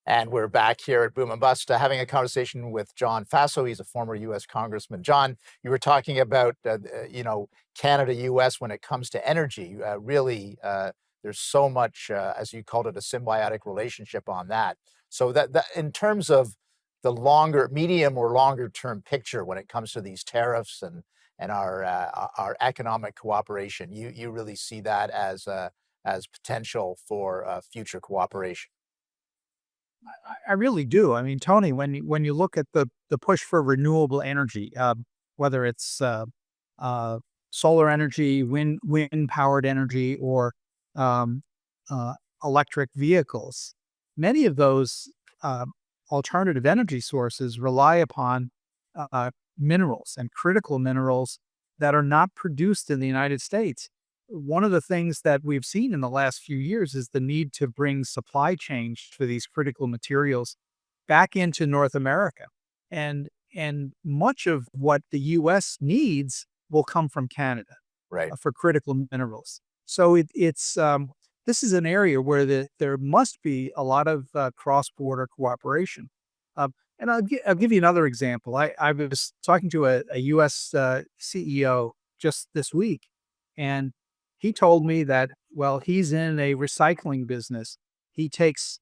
And we're back here at Boom and Bust having a conversation with John Faso. He's a former U.S. Congressman. John, you were talking about, Canada, U.S. when it comes to energy. There's so much, as you called it, a symbiotic relationship on that. So that in terms of the longer, medium or longer term picture when it comes to these tariffs and our economic cooperation, you really see that as potential for future cooperation. I really do. I mean, Tony, when you look at the push for renewable energy, whether it's uh, solar energy, wind powered energy, or um, uh, electric vehicles, many of those alternative energy sources rely upon minerals and critical minerals that are not produced in the United States. One of the things that we've seen in the last few years is the need to bring supply chains for these critical materials back into North America. And much of what the US needs will come from Canada Right. for critical minerals. So this is an area where there must be a lot of cross-border cooperation. And I'll give you another example. I was talking to a U.S. CEO just this week, and he told me that, well, he's in a recycling business. He takes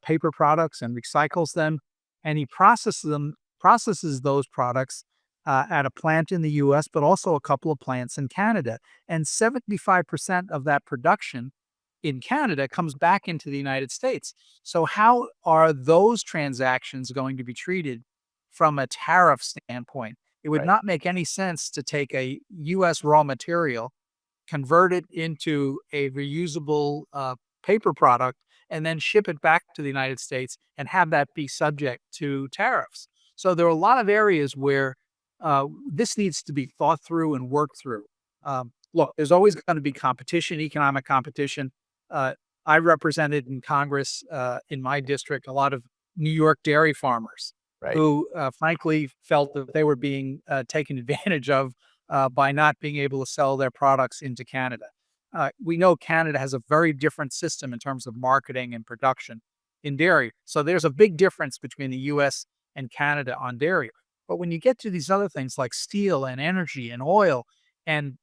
paper products and recycles them, and he processes those products at a plant in the U.S., but also a couple of plants in Canada. And 75% of that production in Canada comes back into the United States. So how are those transactions going to be treated from a tariff standpoint? It would Right. not make any sense to take a U.S. raw material, convert it into a reusable paper product, and then ship it back to the United States and have that be subject to tariffs. So there are a lot of areas where this needs to be thought through and worked through. Look, there's always going to be competition, economic competition. uh, I represented in Congress, in my district, a lot of New York dairy farmers Right. who, frankly, felt that they were being taken advantage of by not being able to sell their products into Canada. We know Canada has a very different system in terms of marketing and production in dairy. So there's a big difference between the US and Canada on dairy. But when you get to these other things like steel and energy and oil and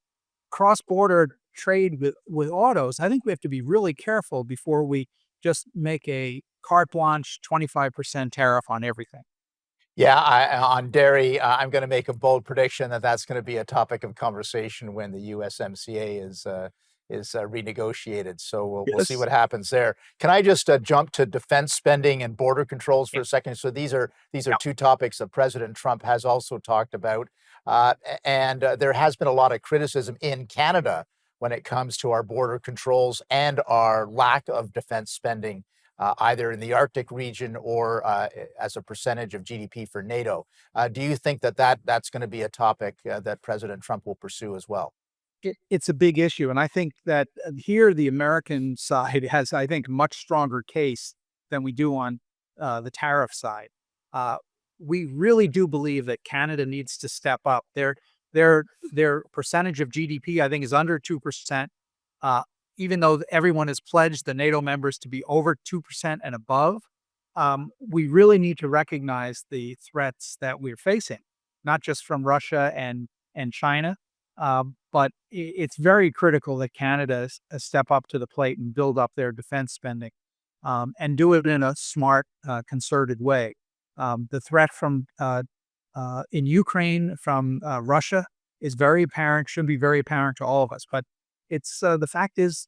cross-border trade with autos, I think we have to be really careful before we just make a carte blanche 25% tariff on everything. Yeah, on dairy, I'm going to make a bold prediction that that's going to be a topic of conversation when the USMCA is renegotiated. So we'll see Yes. what happens there. Can I just jump to defense spending and border controls for Yeah. a second? So these are Yeah. two topics that President Trump has also talked about, and there has been a lot of criticism in Canada when it comes to our border controls and our lack of defense spending, either in the Arctic region or as a percentage of GDP for NATO. Do you think that's going to be a topic that President Trump will pursue as well? It's a big issue, and I think that here the American side has, I think, much stronger case than we do on the tariff side. Uh, we really do believe that Canada needs to step up. Their percentage of GDP, I think, is under 2%. Uh, Even though everyone has pledged the NATO members to be over 2% and above, we really need to recognize the threats that we're facing, not just from Russia and China, but it's very critical that Canada step up to the plate and build up their defense spending, and do it in a smart, concerted way. The threat from in Ukraine from Russia is very apparent, should be very apparent to all of us. But it's the fact is,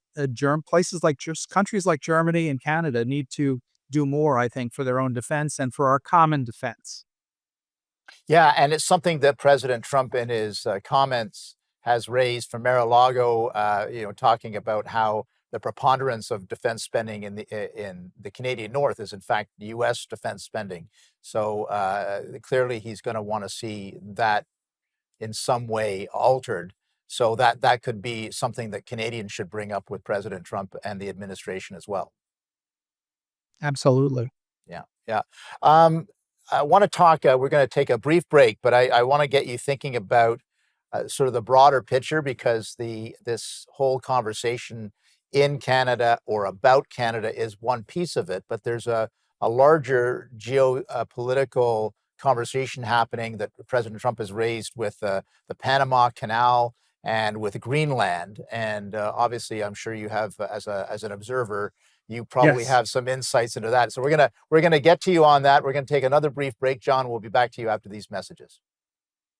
places like just countries like Germany and Canada need to do more, I think, for their own defense and for our common defense. Yeah, and it's something that President Trump in his comments has raised from Mar-a-Lago, talking about how the preponderance of defense spending in the Canadian North is in fact U.S. defense spending. So clearly, he's going to want to see that in some way altered. So that could be something that Canadians should bring up with President Trump and the administration as well. Absolutely. Yeah, yeah. Um, I want to talk. We're going to take a brief break, but I want to get you thinking about sort of the broader picture because the this whole conversation in Canada or about Canada is one piece of it, but there's a larger geopolitical conversation happening that President Trump has raised with the Panama Canal and with Greenland. And obviously, I'm sure you have, as an observer, you probably Yes. have some insights into that. So we're gonna get to you on that. We're gonna take another brief break, John. We'll be back to you after these messages.